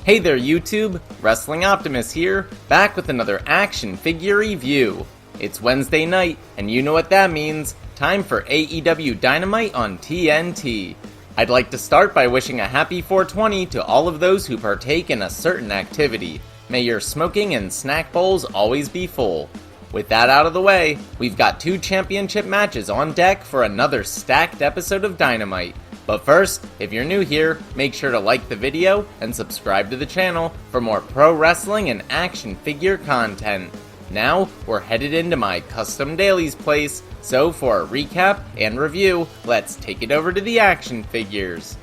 Hey there YouTube, Wrestling Optimus here, back with another action figure review. It's Wednesday night, and you know what that means, time for AEW Dynamite on TNT. I'd like to start by wishing a happy 420 to all of those who partake in a certain activity. May your smoking and snack bowls always be full. With that out of the way, we've got 2 championship matches on deck for another stacked episode of Dynamite. But first, if you're new here, make sure to like the video and subscribe to the channel for more pro wrestling and action figure content. Now, we're headed into my custom dailies place, so for a recap and review, let's take it over to the action figures.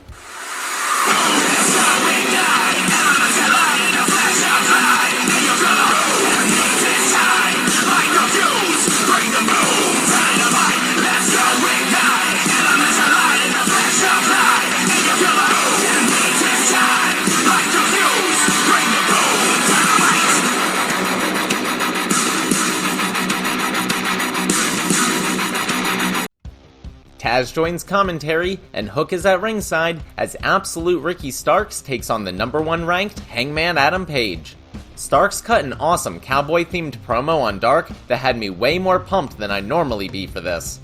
Taz joins commentary, and Hook is at ringside as Absolute Ricky Starks takes on the #1 ranked Hangman Adam Page. Starks cut an awesome cowboy-themed promo on Dark that had me way more pumped than I'd normally be for this.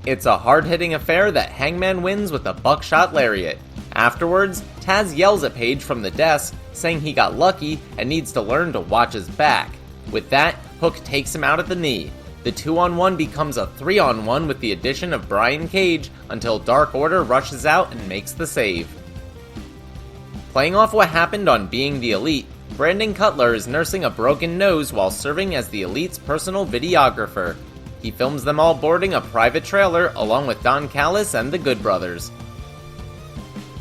It's a hard-hitting affair that Hangman wins with a buckshot lariat. Afterwards, Taz yells at Page from the desk, saying he got lucky and needs to learn to watch his back. With that, Hook takes him out at the knee. The 2-on-1 becomes a 3-on-1 with the addition of Brian Cage until Dark Order rushes out and makes the save. Playing off what happened on Being the Elite, Brandon Cutler is nursing a broken nose while serving as the Elite's personal videographer. He films them all boarding a private trailer along with Don Callis and the Good Brothers.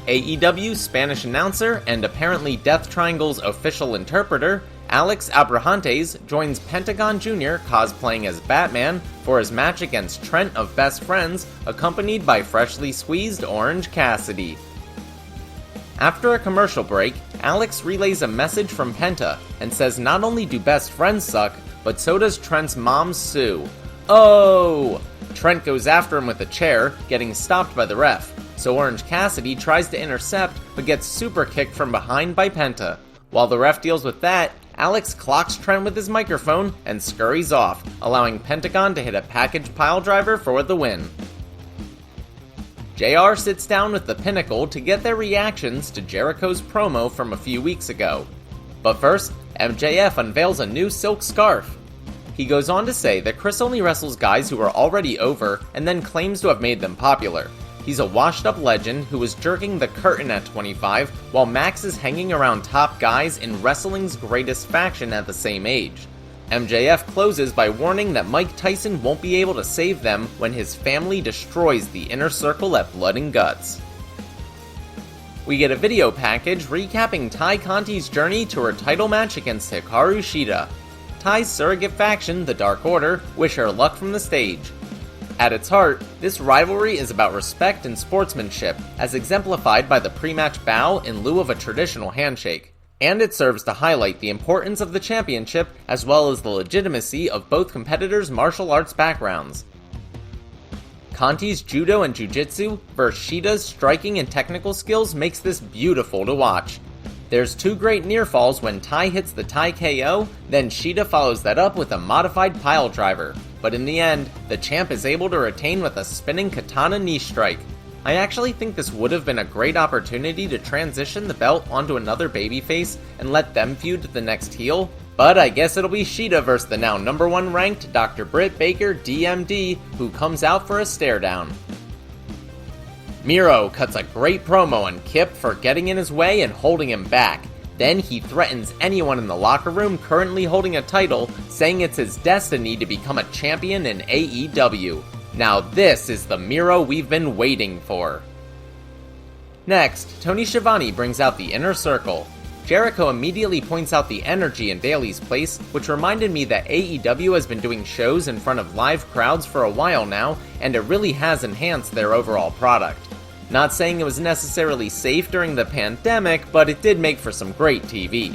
AEW Spanish announcer and apparently Death Triangle's official interpreter, Alex Abrahantes joins Pentagon Jr. cosplaying as Batman for his match against Trent of Best Friends, accompanied by freshly squeezed Orange Cassidy. After a commercial break, Alex relays a message from Penta and says not only do best friends suck, but so does Trent's mom Sue. Oh! Trent goes after him with a chair, getting stopped by the ref, so Orange Cassidy tries to intercept but gets super kicked from behind by Penta. While the ref deals with that, Alex clocks Trent with his microphone and scurries off, allowing Pentagon to hit a package piledriver for the win. JR sits down with the Pinnacle to get their reactions to Jericho's promo from a few weeks ago. But first, MJF unveils a new silk scarf. He goes on to say that Chris only wrestles guys who are already over and then claims to have made them popular. He's a washed-up legend who was jerking the curtain at 25, while Max is hanging around top guys in wrestling's greatest faction at the same age. MJF closes by warning that Mike Tyson won't be able to save them when his family destroys the Inner Circle at Blood and Guts. We get a video package recapping Ty Conti's journey to her title match against Hikaru Shida. Ty's surrogate faction, the Dark Order, wish her luck from the stage. At its heart, this rivalry is about respect and sportsmanship, as exemplified by the pre-match bow in lieu of a traditional handshake. And it serves to highlight the importance of the championship, as well as the legitimacy of both competitors' martial arts backgrounds. Conti's judo and jiu-jitsu versus Shida's striking and technical skills makes this beautiful to watch. There's 2 great near falls when Ty hits the Ty KO, then Shida follows that up with a modified pile driver. But in the end, the champ is able to retain with a spinning katana knee strike. I actually think this would have been a great opportunity to transition the belt onto another babyface and let them feud to the next heel, but I guess it'll be Shida versus the now #1 ranked Dr. Britt Baker DMD, who comes out for a stare down. Miro cuts a great promo on Kip for getting in his way and holding him back. Then he threatens anyone in the locker room currently holding a title, saying it's his destiny to become a champion in AEW. Now this is the Miro we've been waiting for. Next, Tony Schiavone brings out the Inner Circle. Jericho immediately points out the energy in Bayley's place, which reminded me that AEW has been doing shows in front of live crowds for a while now, and it really has enhanced their overall product. Not saying it was necessarily safe during the pandemic, but it did make for some great TV.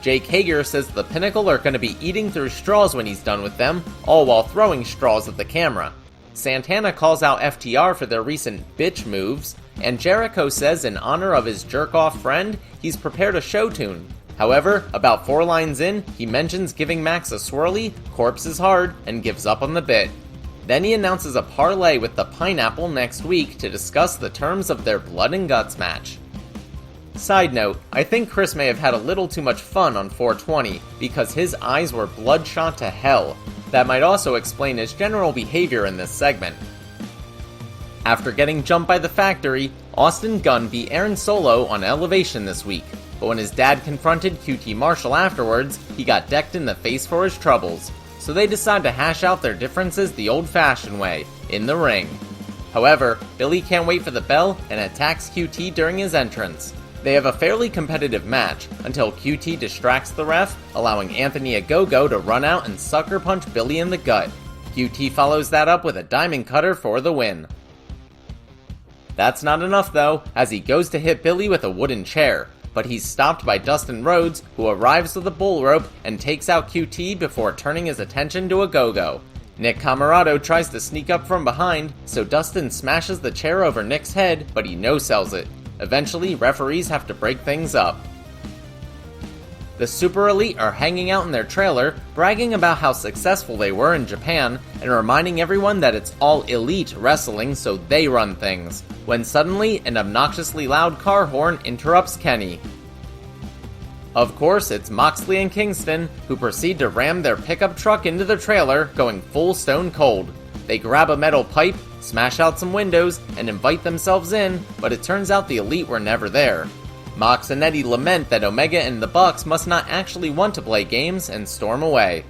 Jake Hager says the Pinnacle are going to be eating through straws when he's done with them, all while throwing straws at the camera. Santana calls out FTR for their recent bitch moves. and Jericho says in honor of his jerk-off friend, he's prepared a show tune. However, about 4 lines in, he mentions giving Max a swirly, corpses hard, and gives up on the bit. Then he announces a parlay with the Pineapple next week to discuss the terms of their Blood and Guts match. Side note, I think Chris may have had a little too much fun on 420 because his eyes were bloodshot to hell. That might also explain his general behavior in this segment. After getting jumped by the Factory, Austin Gunn beat Aaron Solo on Elevation this week, but when his dad confronted QT Marshall afterwards, he got decked in the face for his troubles, so they decide to hash out their differences the old-fashioned way, in the ring. However, Billy can't wait for the bell and attacks QT during his entrance. They have a fairly competitive match, until QT distracts the ref, allowing Anthony Ogogo to run out and sucker punch Billy in the gut. QT follows that up with a diamond cutter for the win. That's not enough though, as he goes to hit Billy with a wooden chair, but he's stopped by Dustin Rhodes, who arrives with a bull rope and takes out QT before turning his attention to Ogogo. Nick Camarado tries to sneak up from behind, so Dustin smashes the chair over Nick's head, but he no-sells it. Eventually, referees have to break things up. The Super Elite are hanging out in their trailer, bragging about how successful they were in Japan, and reminding everyone that it's all elite wrestling, so they run things, when suddenly an obnoxiously loud car horn interrupts Kenny. Of course, it's Moxley and Kingston, who proceed to ram their pickup truck into the trailer, going full stone cold. They grab a metal pipe, smash out some windows, and invite themselves in, but it turns out the Elite were never there. Mox and Eddie lament that Omega and the Bucks must not actually want to play games and storm away.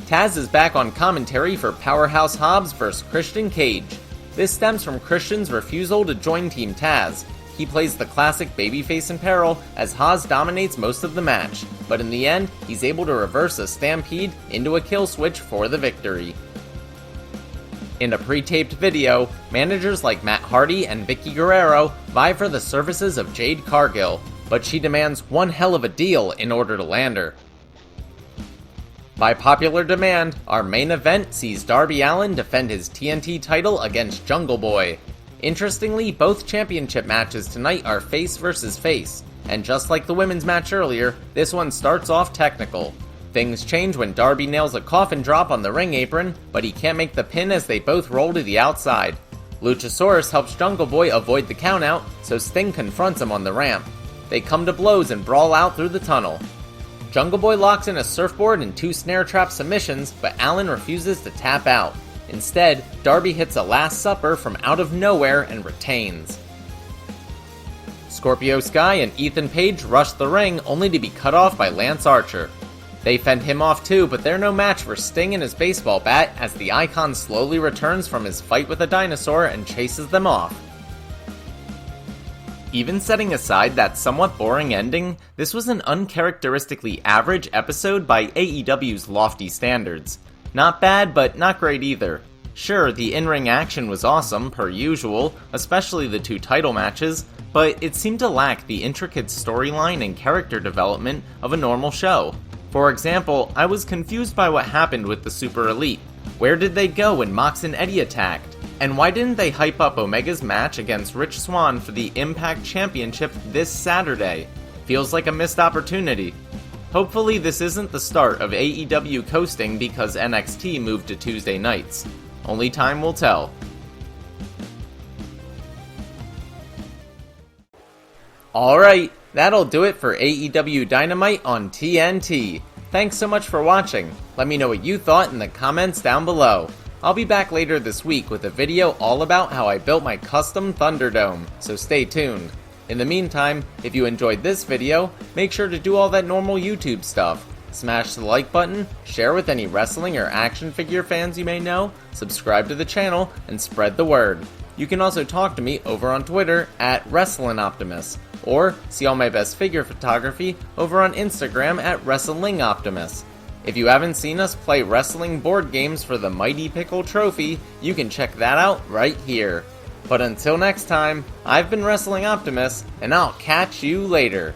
Taz is back on commentary for Powerhouse Hobbs vs. Christian Cage. This stems from Christian's refusal to join Team Taz. He plays the classic babyface in peril as Haas dominates most of the match, but in the end, he's able to reverse a stampede into a kill switch for the victory. In a pre-taped video, managers like Matt Hardy and Vicky Guerrero vie for the services of Jade Cargill, but she demands one hell of a deal in order to land her. By popular demand, our main event sees Darby Allin defend his TNT title against Jungle Boy. Interestingly, both championship matches tonight are face versus face, and just like the women's match earlier, this one starts off technical. Things change when Darby nails a coffin drop on the ring apron, but he can't make the pin as they both roll to the outside. Luchasaurus helps Jungle Boy avoid the countout, so Sting confronts him on the ramp. They come to blows and brawl out through the tunnel. Jungle Boy locks in a surfboard and 2 snare trap submissions, but Allin refuses to tap out. Instead, Darby hits a Last Supper from out of nowhere and retains. Scorpio Sky and Ethan Page rush the ring only to be cut off by Lance Archer. They fend him off too, but they're no match for Sting and his baseball bat as the Icon slowly returns from his fight with a dinosaur and chases them off. Even setting aside that somewhat boring ending, this was an uncharacteristically average episode by AEW's lofty standards. Not bad, but not great either. Sure, the in-ring action was awesome, per usual, especially the 2 title matches, but it seemed to lack the intricate storyline and character development of a normal show. For example, I was confused by what happened with the Super Elite. Where did they go when Mox and Eddie attacked? And why didn't they hype up Omega's match against Rich Swann for the Impact Championship this Saturday? Feels like a missed opportunity. Hopefully this isn't the start of AEW coasting because NXT moved to Tuesday nights. Only time will tell. Alright, that'll do it for AEW Dynamite on TNT. Thanks so much for watching. Let me know what you thought in the comments down below. I'll be back later this week with a video all about how I built my custom Thunderdome, so stay tuned. In the meantime, if you enjoyed this video, make sure to do all that normal YouTube stuff. Smash the like button, share with any wrestling or action figure fans you may know, subscribe to the channel, and spread the word. You can also talk to me over on Twitter at WrestlingOptimus, or see all my best figure photography over on Instagram at WrestlingOptimus. If you haven't seen us play wrestling board games for the Mighty Pickle Trophy, you can check that out right here. But until next time, I've been Wrestling Optimus, and I'll catch you later.